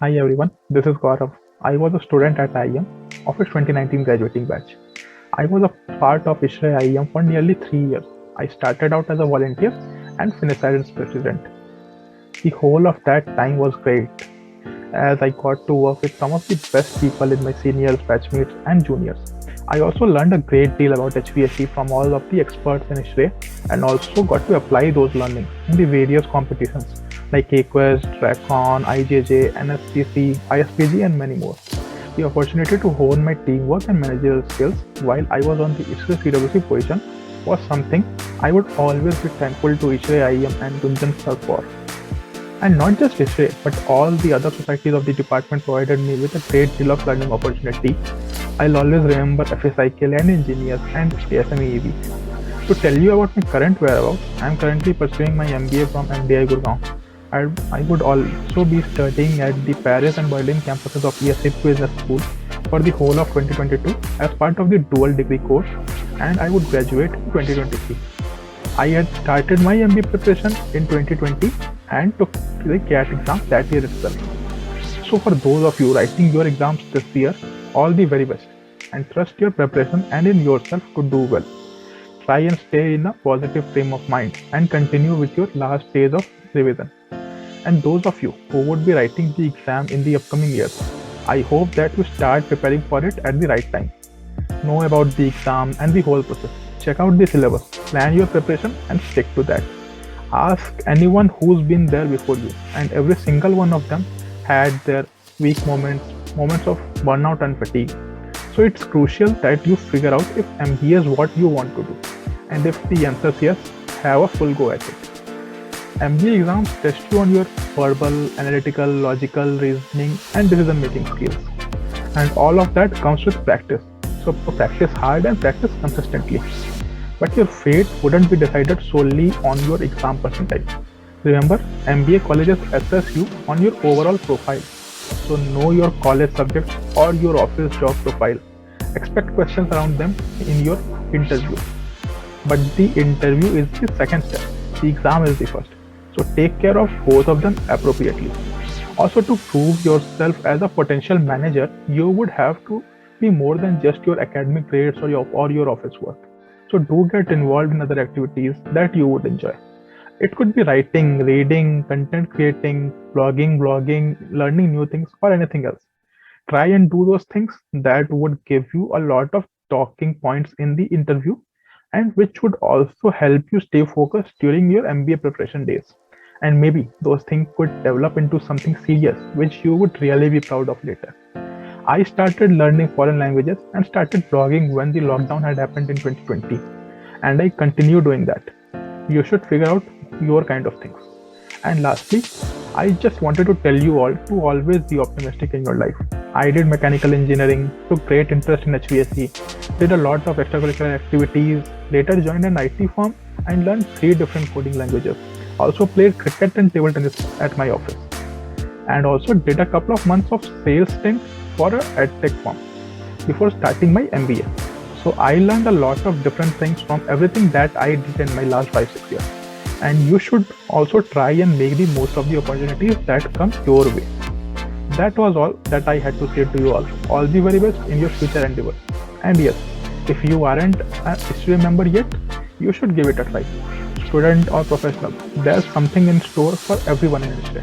Hi everyone, this is Gaurav. I was a student at IIM of its 2019 graduating batch. I was a part of ISRE IIM for nearly 3 years. I started out as a volunteer and finished as its president. The whole of that time was great as I got to work with some of the best people in my seniors, batchmates, and juniors. I also learned a great deal about HVAC from all of the experts in ISRE and also got to apply those learnings in the various competitions like KQuest, TrackOn, IJJ, NSCC, ISPG, and many more. The opportunity to hone my teamwork and managerial skills while I was on the ISRE CWC position was something I would always be thankful to ISRE IEM and Gunjan sir for. And not just ISRE, but all the other societies of the department provided me with a great deal of learning opportunity. I'll always remember FSIK Land Engineers and ASME To tell you about my current whereabouts, I am currently pursuing my MBA from MDI Gurgaon. I would also be studying at the Paris and Berlin campuses of ESIP Business School for the whole of 2022 as part of the dual degree course, and I would graduate in 2023. I had started my MBA preparation in 2020 and took the CAT exam that year itself. So, for those of you writing your exams this year, all the very best and trust your preparation and in yourself to do well. Try and stay in a positive frame of mind and continue with your last days of revision. And those of you who would be writing the exam in the upcoming years, I hope that you start preparing for it at the right time. Know about the exam and the whole process. Check out the syllabus, plan your preparation, and stick to that. Ask anyone who's been there before you, and every single one of them had their weak moments, moments of burnout and fatigue. So it's crucial that you figure out if MBA is what you want to do. And if the answer is yes, have a full go at it. MBA exams test you on your verbal, analytical, logical, reasoning, and decision making skills. And all of that comes with practice. So practice hard and practice consistently. But your fate wouldn't be decided solely on your exam percentage. Remember, MBA colleges assess you on your overall profile. So know your college subjects or your office job profile. Expect questions around them in your interview. But the interview is the second step. The exam is the first. So take care of both of them appropriately. Also, to prove yourself as a potential manager, you would have to be more than just your academic grades or your office work. So do get involved in other activities that you would enjoy. It could be writing, reading, content creating, blogging, learning new things, or anything else. Try and do those things that would give you a lot of talking points in the interview and which would also help you stay focused during your MBA preparation days. And maybe those things could develop into something serious which you would really be proud of later. I started learning foreign languages and started blogging when the lockdown had happened in 2020, and I continue doing that. You should figure out your kind of things. And lastly, I just wanted to tell you all to always be optimistic in your life. I did mechanical engineering, took great interest in HVAC, did a lot of extracurricular activities, later joined an IT firm and learned 3 different coding languages. Also played cricket and table tennis at my office. And also did a couple of months of sales stint for a edtech firm before starting my MBA. So I learned a lot of different things from everything that I did in my last 5 6 years. And you should also try and make the most of the opportunities that come your way. That was all that I had to say to you all. All the very best in your future endeavors. And yes, if you aren't a history member yet, you should give it a try. Student or professional, there's something in store for everyone in history.